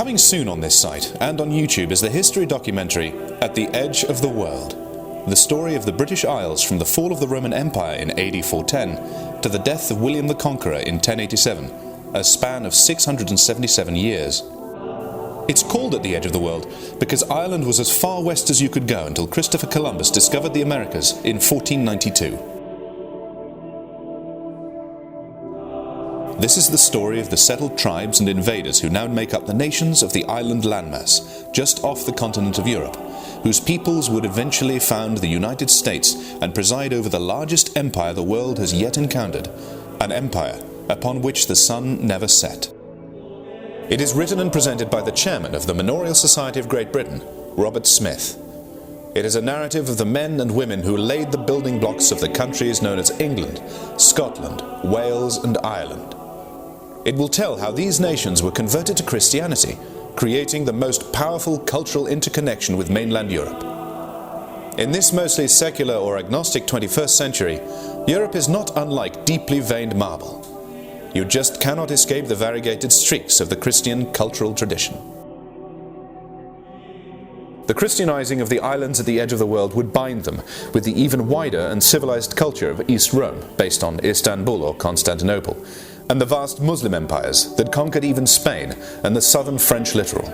Coming soon on this site and on YouTube is the history documentary At the Edge of the World, the story of the British Isles from the fall of the Roman Empire in AD 410 to the death of William the Conqueror in 1087, a span of 677 years. It's called At the Edge of the World because Ireland was as far west as you could go until Christopher Columbus discovered the Americas in 1492. This is the story of the settled tribes and invaders who now make up the nations of the island landmass, just off the continent of Europe, whose peoples would eventually found the United States and preside over the largest empire the world has yet encountered, an empire upon which the sun never set. It is written and presented by the chairman of the Manorial Society of Great Britain, Robert Smith. It is a narrative of the men and women who laid the building blocks of the countries known as England, Scotland, Wales and Ireland. It will tell how these nations were converted to Christianity, creating the most powerful cultural interconnection with mainland Europe. In this mostly secular or agnostic 21st century, Europe is not unlike deeply veined marble. You just cannot escape the variegated streaks of the Christian cultural tradition. The Christianizing of the islands at the edge of the world would bind them with the even wider and civilized culture of East Rome, based on Istanbul or Constantinople, and the vast Muslim empires that conquered even Spain and the southern French littoral.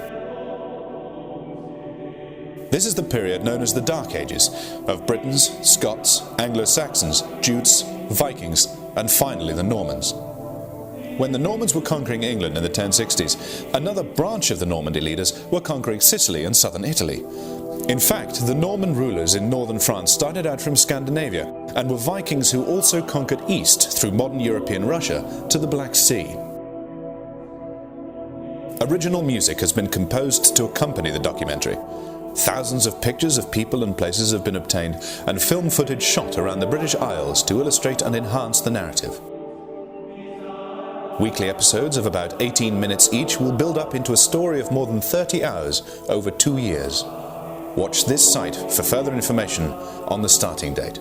This is the period known as the Dark Ages of Britons, Scots, Anglo-Saxons, Jutes, Vikings, and finally the Normans. When the Normans were conquering England in the 1060s, another branch of the Normandy leaders were conquering Sicily and southern Italy. In fact, the Norman rulers in northern France started out from Scandinavia and were Vikings who also conquered east through modern European Russia to the Black Sea. Original music has been composed to accompany the documentary. Thousands of pictures of people and places have been obtained, and film footage shot around the British Isles to illustrate and enhance the narrative. Weekly episodes of about 18 minutes each will build up into a story of more than 30 hours over 2 years. Watch this site for further information on the starting date.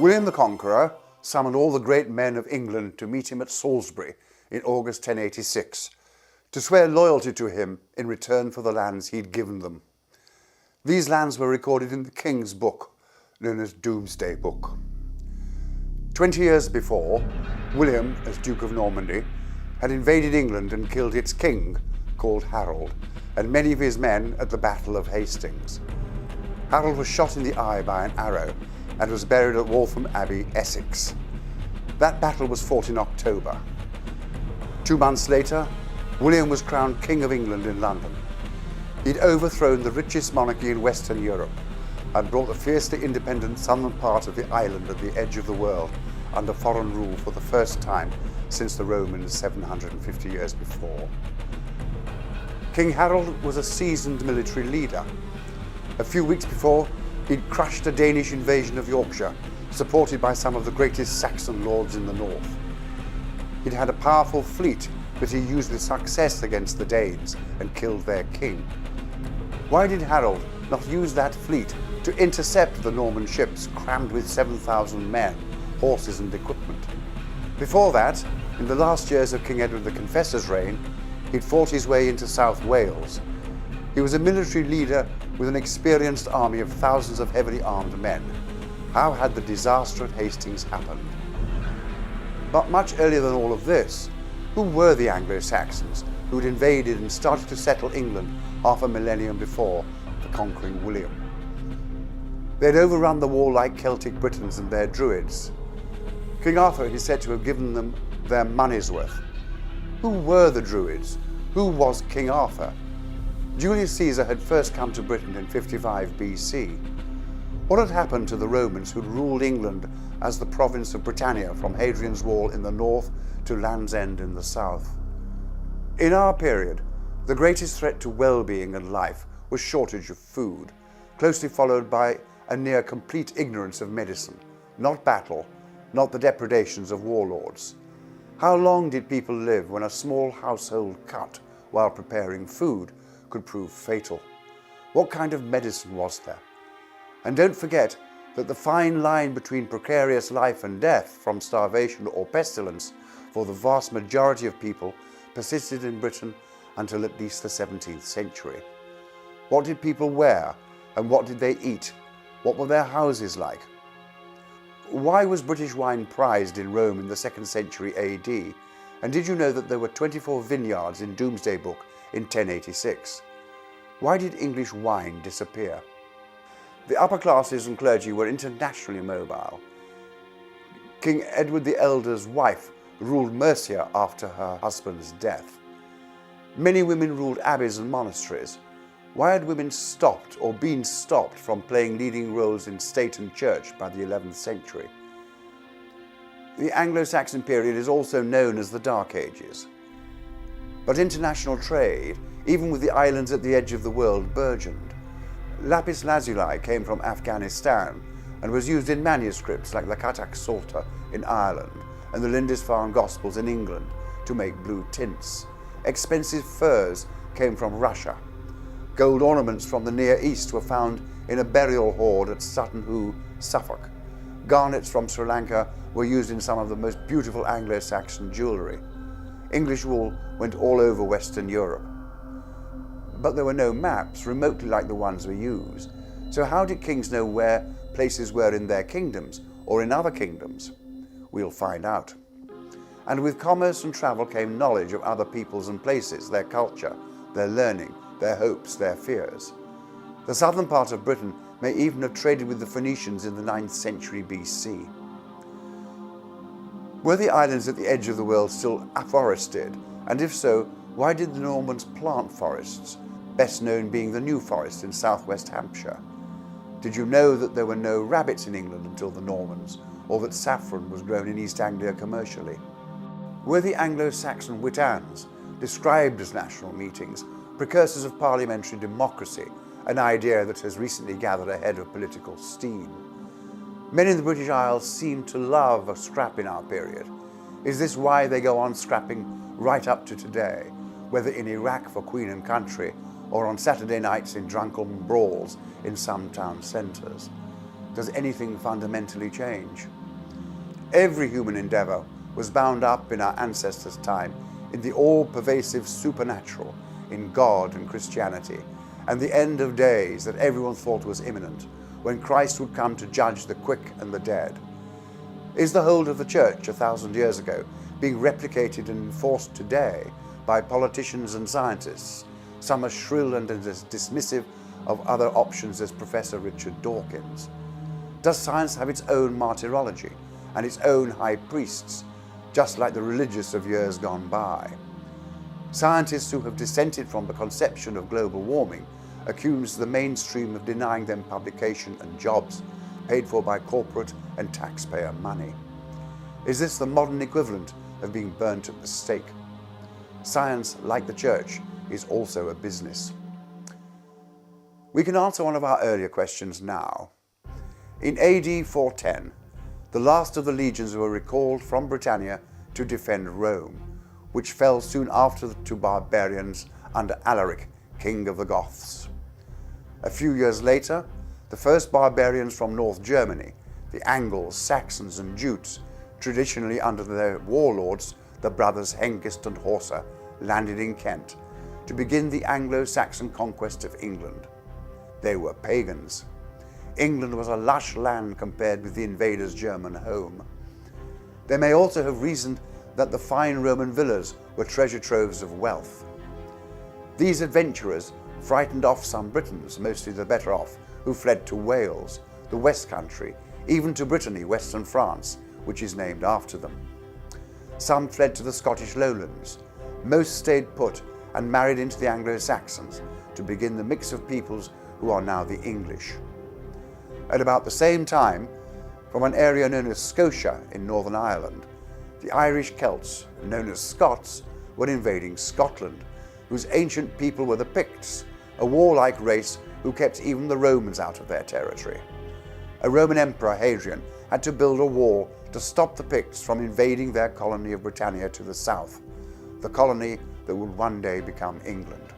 William the Conqueror summoned all the great men of England to meet him at Salisbury in August 1086, to swear loyalty to him in return for the lands he'd given them. These lands were recorded in the King's Book, known as Domesday Book. 20 years before, William, as Duke of Normandy, had invaded England and killed its king, called Harold, and many of his men at the Battle of Hastings. Harold was shot in the eye by an arrow and was buried at Waltham Abbey, Essex. That battle was fought in October. 2 months later, William was crowned King of England in London. He'd overthrown the richest monarchy in Western Europe and brought the fiercely independent southern part of the island at the edge of the world under foreign rule for the first time since the Romans 750 years before. King Harold was a seasoned military leader. A few weeks before, he'd crushed a Danish invasion of Yorkshire, supported by some of the greatest Saxon lords in the north. He'd had a powerful fleet that he used with success against the Danes and killed their king. Why did Harold not use that fleet to intercept the Norman ships crammed with 7,000 men, horses and equipment? Before that, in the last years of King Edward the Confessor's reign, he'd fought his way into South Wales. He was a military leader with an experienced army of thousands of heavily armed men. How had the disaster at Hastings happened? But much earlier than all of this, who were the Anglo-Saxons who'd invaded and started to settle England half a millennium before the conquering William? They'd overrun the warlike Celtic Britons and their Druids. King Arthur is said to have given them their money's worth. Who were the Druids? Who was King Arthur? Julius Caesar had first come to Britain in 55 BC. What had happened to the Romans who'd ruled England as the province of Britannia from Hadrian's Wall in the north to Land's End in the south? In our period, the greatest threat to well-being and life was shortage of food, closely followed by a near complete ignorance of medicine, not battle, not the depredations of warlords. How long did people live when a small household cut while preparing food could prove fatal? What kind of medicine was there? And don't forget that the fine line between precarious life and death from starvation or pestilence for the vast majority of people persisted in Britain until at least the 17th century. What did people wear and what did they eat? What were their houses like? Why was British wine prized in Rome in the 2nd century AD? And did you know that there were 24 vineyards in Domesday Book in 1086? Why did English wine disappear? The upper classes and clergy were internationally mobile. King Edward the Elder's wife ruled Mercia after her husband's death. Many women ruled abbeys and monasteries. Why had women stopped or been stopped from playing leading roles in state and church by the 11th century? The Anglo-Saxon period is also known as the Dark Ages. But international trade, even with the islands at the edge of the world, burgeoned. Lapis lazuli came from Afghanistan and was used in manuscripts like the Catach Psalter in Ireland and the Lindisfarne Gospels in England to make blue tints. Expensive furs came from Russia. Gold ornaments from the Near East were found in a burial hoard at Sutton Hoo, Suffolk. Garnets from Sri Lanka were used in some of the most beautiful Anglo-Saxon jewellery. English wool went all over Western Europe. But there were no maps remotely like the ones we use. So how did kings know where places were in their kingdoms or in other kingdoms? We'll find out. And with commerce and travel came knowledge of other peoples and places, their culture, their learning, their hopes, their fears. The southern part of Britain may even have traded with the Phoenicians in the 9th century BC. Were the islands at the edge of the world still afforested? And if so, why did the Normans plant forests, best known being the New Forest in southwest Hampshire? Did you know that there were no rabbits in England until the Normans, or that saffron was grown in East Anglia commercially? Were the Anglo-Saxon wittans, described as national meetings, precursors of parliamentary democracy, an idea that has recently gathered ahead of political steam? Men in the British Isles seem to love a scrap in our period. Is this why they go on scrapping right up to today, whether in Iraq for Queen and Country or on Saturday nights in drunken brawls in some town centres? Does anything fundamentally change? Every human endeavour was bound up in our ancestors' time in the all-pervasive supernatural, in God and Christianity, and the end of days that everyone thought was imminent, when Christ would come to judge the quick and the dead. Is the hold of the church 1,000 years ago being replicated and enforced today by politicians and scientists, some as shrill and as dismissive of other options as Professor Richard Dawkins? Does science have its own martyrology and its own high priests, just like the religious of years gone by? Scientists who have dissented from the conception of global warming accuse the mainstream of denying them publication and jobs paid for by corporate and taxpayer money. Is this the modern equivalent of being burnt at the stake? Science, like the church, is also a business. We can answer one of our earlier questions now. In AD 410, the last of the legions were recalled from Britannia to defend Rome, which fell soon after to barbarians under Alaric, king of the Goths. A few years later, the first barbarians from North Germany, the Angles, Saxons and Jutes, traditionally under their warlords, the brothers Hengist and Horsa, landed in Kent to begin the Anglo-Saxon conquest of England. They were pagans. England was a lush land compared with the invaders' German home. They may also have reasoned that the fine Roman villas were treasure troves of wealth. These adventurers frightened off some Britons, mostly the better off, who fled to Wales, the West Country, even to Brittany, western France, which is named after them. Some fled to the Scottish lowlands. Most stayed put and married into the Anglo-Saxons to begin the mix of peoples who are now the English. At about the same time, from an area known as Scotia in Northern Ireland, the Irish Celts, known as Scots, were invading Scotland, whose ancient people were the Picts, a warlike race who kept even the Romans out of their territory. A Roman emperor, Hadrian, had to build a wall to stop the Picts from invading their colony of Britannia to the south, the colony that would one day become England.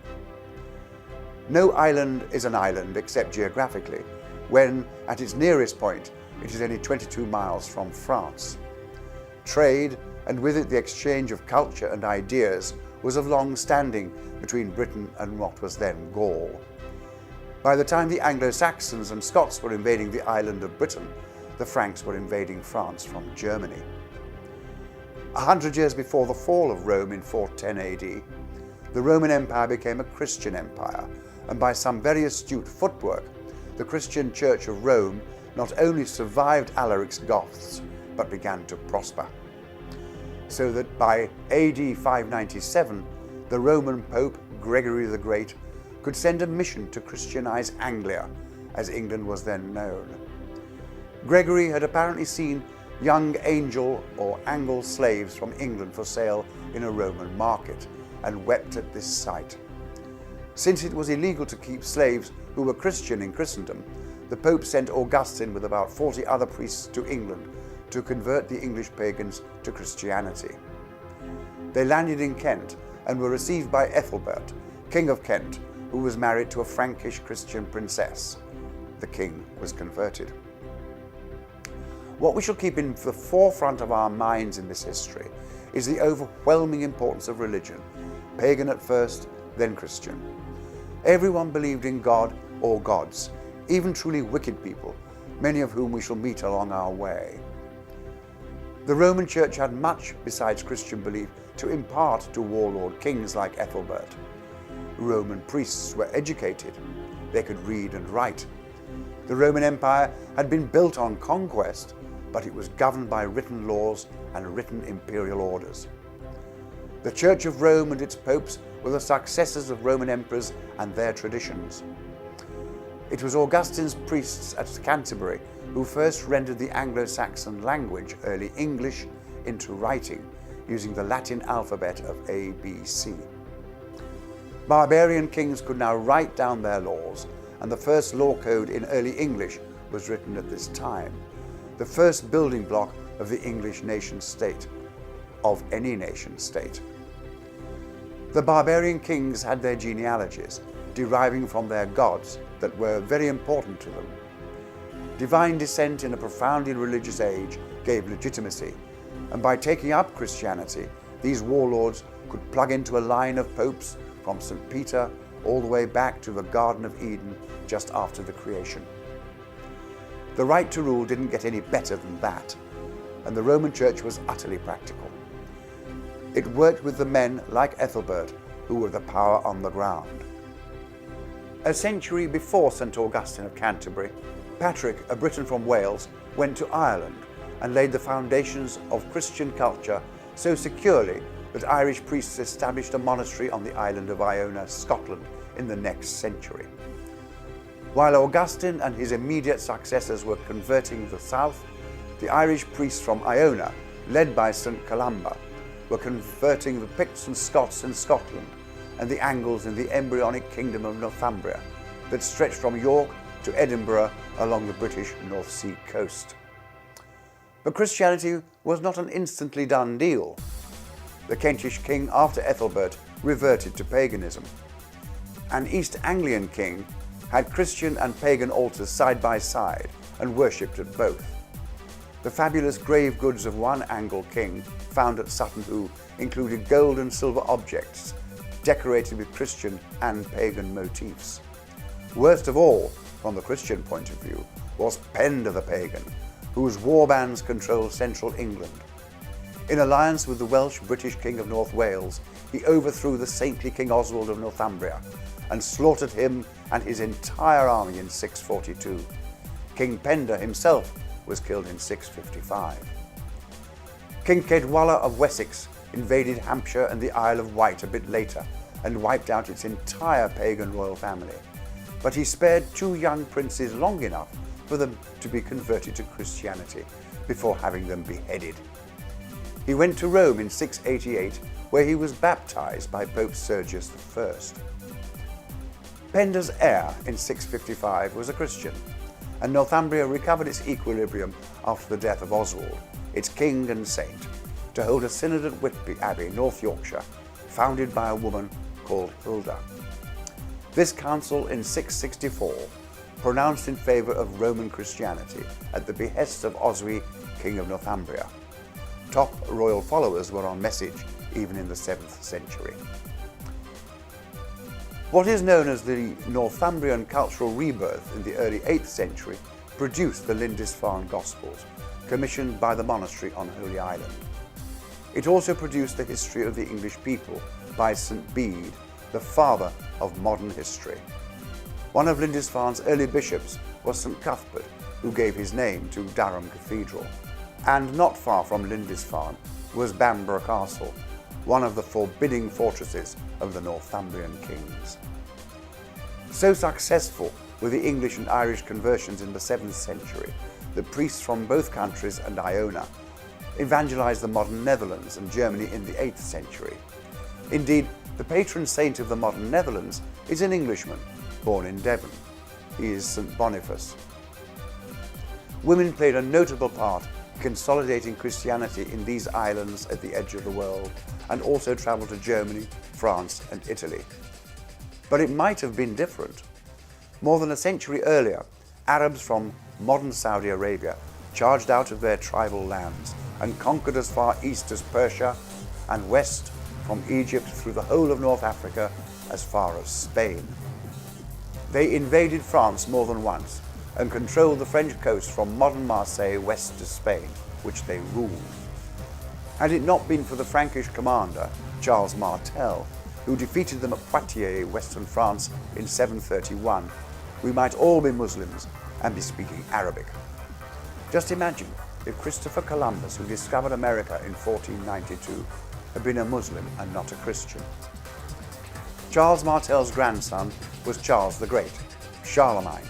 No island is an island except geographically, when, at its nearest point, it is only 22 miles from France. Trade, and with it the exchange of culture and ideas, was of long standing between Britain and what was then Gaul. By the time the Anglo-Saxons and Scots were invading the island of Britain, the Franks were invading France from Germany. 100 years before the fall of Rome in 410 AD, the Roman Empire became a Christian empire, and by some very astute footwork, the Christian Church of Rome not only survived Alaric's Goths, but began to prosper. So that by AD 597, the Roman Pope Gregory the Great could send a mission to Christianize Anglia, as England was then known. Gregory had apparently seen young angel or Angle slaves from England for sale in a Roman market, and wept at this sight. Since it was illegal to keep slaves who were Christian in Christendom, the Pope sent Augustine with about 40 other priests to England to convert the English pagans to Christianity. They landed in Kent and were received by Ethelbert, King of Kent, who was married to a Frankish Christian princess. The king was converted. What we shall keep in the forefront of our minds in this history is the overwhelming importance of religion, pagan at first, then Christian. Everyone believed in God or gods, even truly wicked people, many of whom we shall meet along our way. The Roman Church had much besides Christian belief to impart to warlord kings like Ethelbert. Roman priests were educated. They could read and write. The Roman Empire had been built on conquest, but it was governed by written laws and written imperial orders. The Church of Rome and its popes were the successors of Roman emperors and their traditions. It was Augustine's priests at Canterbury who first rendered the Anglo-Saxon language, early English, into writing, using the Latin alphabet of A, B, C. Barbarian kings could now write down their laws, and the first law code in early English was written at this time, the first building block of the English nation-state, of any nation-state. The barbarian kings had their genealogies, deriving from their gods, that were very important to them. Divine descent in a profoundly religious age gave legitimacy, and by taking up Christianity, these warlords could plug into a line of popes from St. Peter all the way back to the Garden of Eden just after the creation. The right to rule didn't get any better than that, and the Roman Church was utterly practical. It worked with the men like Ethelbert, who were the power on the ground. A century before St. Augustine of Canterbury, Patrick, a Briton from Wales, went to Ireland and laid the foundations of Christian culture so securely that Irish priests established a monastery on the island of Iona, Scotland, in the next century. While Augustine and his immediate successors were converting the south, the Irish priests from Iona, led by St. Columba, were converting the Picts and Scots in Scotland and the Angles in the embryonic kingdom of Northumbria that stretched from York to Edinburgh along the British North Sea coast. But Christianity was not an instantly done deal. The Kentish king, after Ethelbert, reverted to paganism. An East Anglian king had Christian and pagan altars side by side and worshipped at both. The fabulous grave goods of one Angle king found at Sutton Hoo included gold and silver objects decorated with Christian and pagan motifs. Worst of all, from the Christian point of view, was Penda the pagan, whose war bands controlled central England. In alliance with the Welsh-British King of North Wales, he overthrew the saintly King Oswald of Northumbria and slaughtered him and his entire army in 642. King Penda himself was killed in 655. King Caedwalla of Wessex invaded Hampshire and the Isle of Wight a bit later and wiped out its entire pagan royal family. But he spared two young princes long enough for them to be converted to Christianity before having them beheaded. He went to Rome in 688, where he was baptized by Pope Sergius I. Penda's heir in 655 was a Christian, and Northumbria recovered its equilibrium after the death of Oswald, its king and saint, to hold a synod at Whitby Abbey, North Yorkshire, founded by a woman called Hilda. This council in 664 pronounced in favour of Roman Christianity at the behest of Oswy, king of Northumbria. Top royal followers were on message even in the 7th century. What is known as the Northumbrian cultural rebirth in the early 8th century produced the Lindisfarne Gospels, commissioned by the monastery on Holy Island. It also produced the history of the English people by St. Bede, the father of modern history. One of Lindisfarne's early bishops was St. Cuthbert, who gave his name to Durham Cathedral. And not far from Lindisfarne was Bamburgh Castle, one of the forbidding fortresses of the Northumbrian kings. So successful were the English and Irish conversions in the 7th century that priests from both countries and Iona evangelized the modern Netherlands and Germany in the 8th century. Indeed, the patron saint of the modern Netherlands is an Englishman born in Devon. He is St. Boniface. Women played a notable part in consolidating Christianity in these islands at the edge of the world, and also travelled to Germany, France and Italy. But it might have been different. More than a century earlier, Arabs from modern Saudi Arabia charged out of their tribal lands and conquered as far east as Persia and west from Egypt through the whole of North Africa as far as Spain. They invaded France more than once and controlled the French coast from modern Marseille west to Spain, which they ruled. Had it not been for the Frankish commander, Charles Martel, who defeated them at Poitiers, western France, in 731, we might all be Muslims and be speaking Arabic. Just imagine if Christopher Columbus, who discovered America in 1492, had been a Muslim and not a Christian. Charles Martel's grandson was Charles the Great, Charlemagne,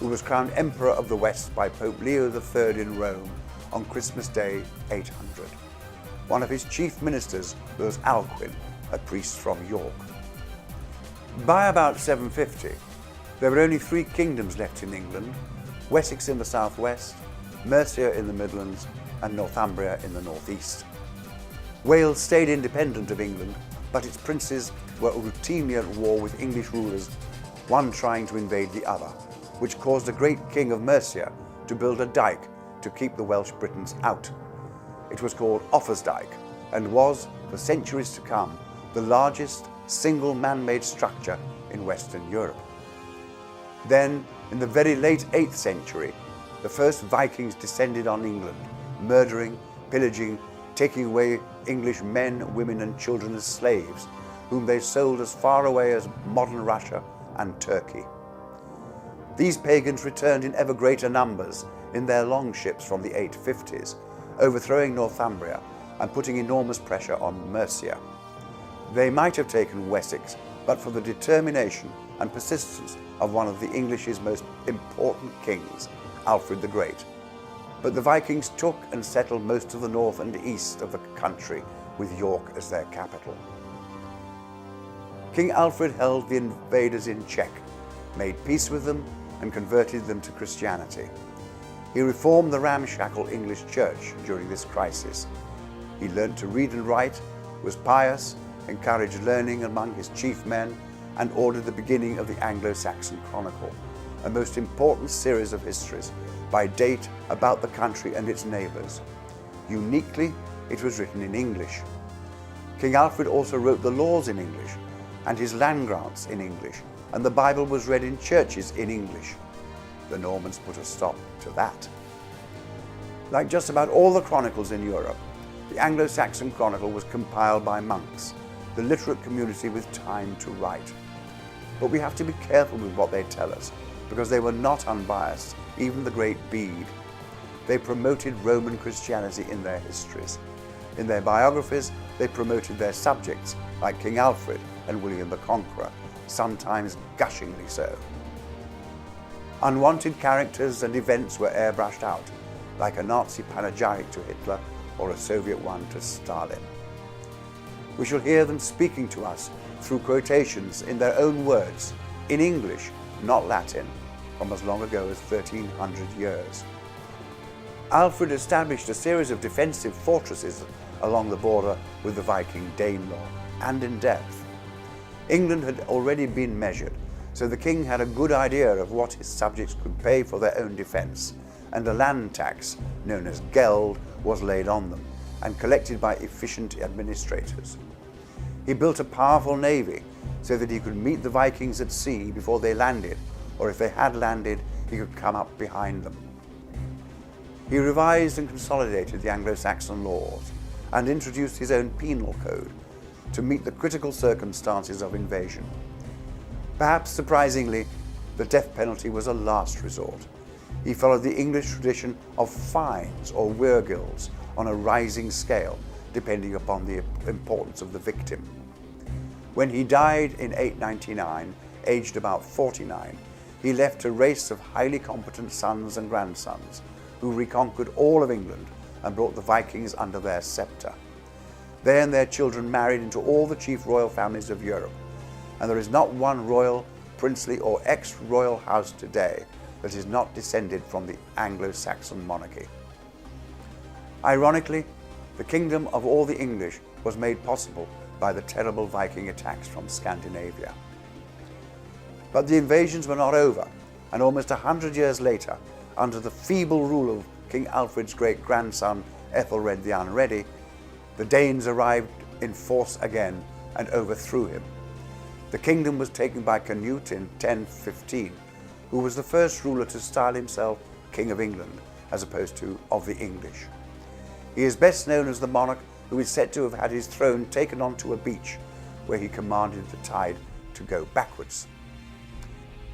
who was crowned Emperor of the West by Pope Leo III in Rome on Christmas Day 800. One of his chief ministers was Alcuin, a priest from York. By about 750, there were only 3 kingdoms left in England: Wessex in the southwest, Mercia in the Midlands, and Northumbria in the northeast. Wales stayed independent of England, but its princes were routinely at war with English rulers, one trying to invade the other, which caused a great king of Mercia to build a dike to keep the Welsh Britons out. It was called Offa's Dyke and was, for centuries to come, the largest single man-made structure in Western Europe. Then, in the very late 8th century, the first Vikings descended on England, murdering, pillaging, taking away English men, women and children as slaves, whom they sold as far away as modern Russia and Turkey. These pagans returned in ever greater numbers in their longships from the 850s, overthrowing Northumbria and putting enormous pressure on Mercia. They might have taken Wessex, but for the determination and persistence of one of the English's most important kings, Alfred the Great. But the Vikings took and settled most of the north and east of the country, with York as their capital. King Alfred held the invaders in check, made peace with them, and converted them to Christianity. He reformed the ramshackle English church during this crisis. He learned to read and write, was pious, encouraged learning among his chief men, and ordered the beginning of the Anglo-Saxon Chronicle, a most important series of histories by date about the country and its neighbours. Uniquely, it was written in English. King Alfred also wrote the laws in English and his land grants in English, and the Bible was read in churches in English. The Normans put a stop to that. Like just about all the chronicles in Europe, the Anglo-Saxon Chronicle was compiled by monks, the literate community with time to write. But we have to be careful with what they tell us, because they were not unbiased, even the great Bede. They promoted Roman Christianity in their histories. In their biographies, they promoted their subjects, like King Alfred and William the Conqueror, sometimes gushingly so. Unwanted characters and events were airbrushed out, like a Nazi panegyric to Hitler or a Soviet one to Stalin. We shall hear them speaking to us through quotations in their own words, in English, not Latin, from as long ago as 1300 years. Alfred established a series of defensive fortresses along the border with the Viking Danelaw, and in depth. England had already been measured, so the king had a good idea of what his subjects could pay for their own defence, and a land tax, known as geld, was laid on them, and collected by efficient administrators. He built a powerful navy, so that he could meet the Vikings at sea before they landed, or if they had landed, he could come up behind them. He revised and consolidated the Anglo-Saxon laws, and introduced his own penal code to meet the critical circumstances of invasion. Perhaps surprisingly, the death penalty was a last resort. He followed the English tradition of fines or weirgills on a rising scale, depending upon the importance of the victim. When he died in 899, aged about 49, he left a race of highly competent sons and grandsons who reconquered all of England and brought the Vikings under their sceptre. They and their children married into all the chief royal families of Europe, and there is not one royal, princely or ex-royal house today that is not descended from the Anglo-Saxon monarchy. Ironically, the kingdom of all the English was made possible by the terrible Viking attacks from Scandinavia. But the invasions were not over, and almost 100 years later, under the feeble rule of King Alfred's great-grandson Ethelred the Unready, the Danes arrived in force again and overthrew him. The kingdom was taken by Canute in 1015, who was the first ruler to style himself King of England, as opposed to of the English. He is best known as the monarch who is said to have had his throne taken onto a beach, where he commanded the tide to go backwards.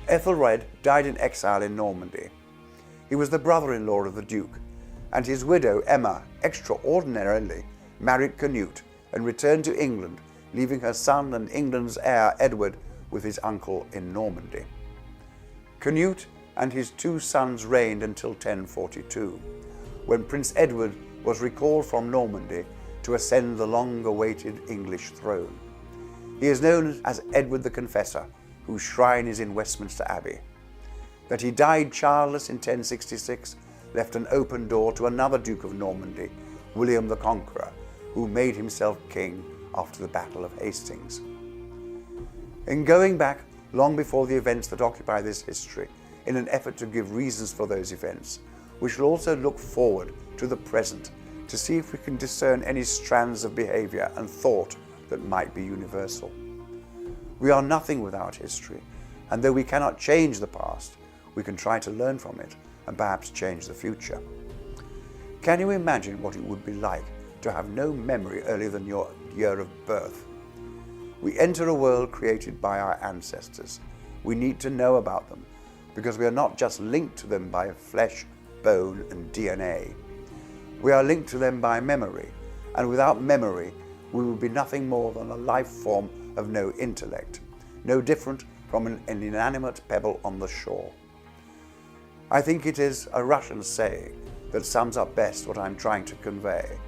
Ethelred died in exile in Normandy. He was the brother-in-law of the Duke, and his widow Emma extraordinarily married Canute and returned to England, leaving her son and England's heir Edward with his uncle in Normandy. Canute and his two sons reigned until 1042, when Prince Edward was recalled from Normandy to ascend the long-awaited English throne. He is known as Edward the Confessor, whose shrine is in Westminster Abbey. That he died childless in 1066 left an open door to another Duke of Normandy, William the Conqueror, who made himself king after the Battle of Hastings. In going back long before the events that occupy this history, in an effort to give reasons for those events, we shall also look forward to the present to see if we can discern any strands of behaviour and thought that might be universal. We are nothing without history, and though we cannot change the past, we can try to learn from it and perhaps change the future. Can you imagine what it would be like to have no memory earlier than your year of birth? We enter a world created by our ancestors. We need to know about them because we are not just linked to them by flesh, bone and DNA. We are linked to them by memory, and without memory we will be nothing more than a life form of no intellect, no different from an inanimate pebble on the shore. I think it is a Russian saying that sums up best what I'm trying to convey.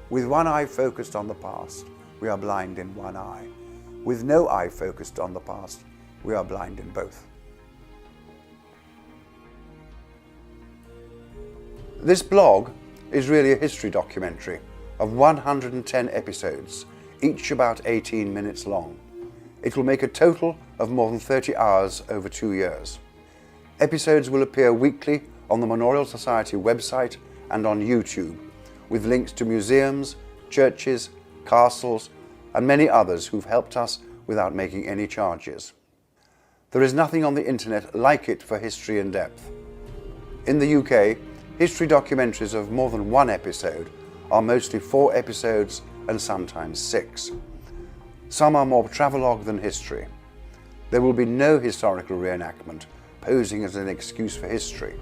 With one eye focused on the past, we are blind in one eye. With no eye focused on the past, we are blind in both. This blog is really a history documentary of 110 episodes, each about 18 minutes long. It will make a total of more than 30 hours over 2 years. Episodes will appear weekly on the Manorial Society website and on YouTube, with links to museums, churches, castles, and many others who've helped us without making any charges. There is nothing on the internet like it for history in depth. In the UK, history documentaries of more than one episode are mostly 4 episodes and sometimes 6. Some are more travelogue than history. There will be no historical reenactment posing as an excuse for history.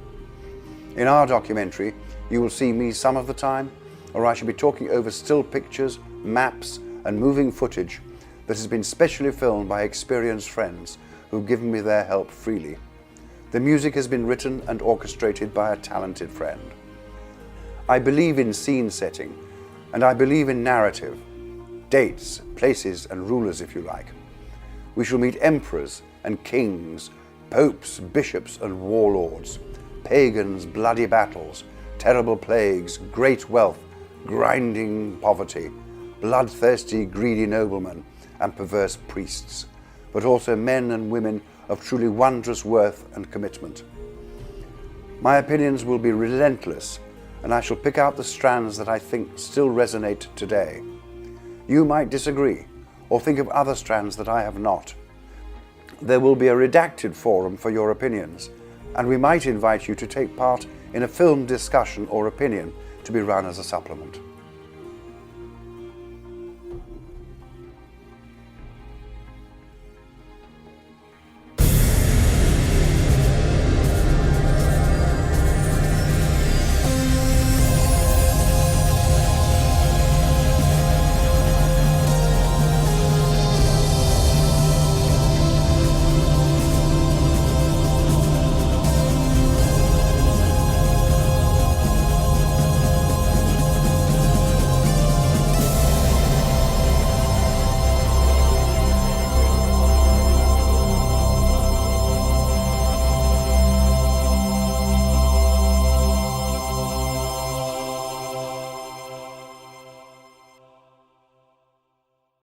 In our documentary, you will see me some of the time, or I shall be talking over still pictures, maps, and moving footage that has been specially filmed by experienced friends who've given me their help freely. The music has been written and orchestrated by a talented friend. I believe in scene setting, and I believe in narrative, dates, places and rulers if you like. We shall meet emperors and kings, popes, bishops and warlords, pagans, bloody battles, terrible plagues, great wealth, grinding poverty, bloodthirsty, greedy noblemen and perverse priests, but also men and women of truly wondrous worth and commitment. My opinions will be relentless, and I shall pick out the strands that I think still resonate today. You might disagree, or think of other strands that I have not. There will be a redacted forum for your opinions, and we might invite you to take part in a film discussion or opinion to be run as a supplement.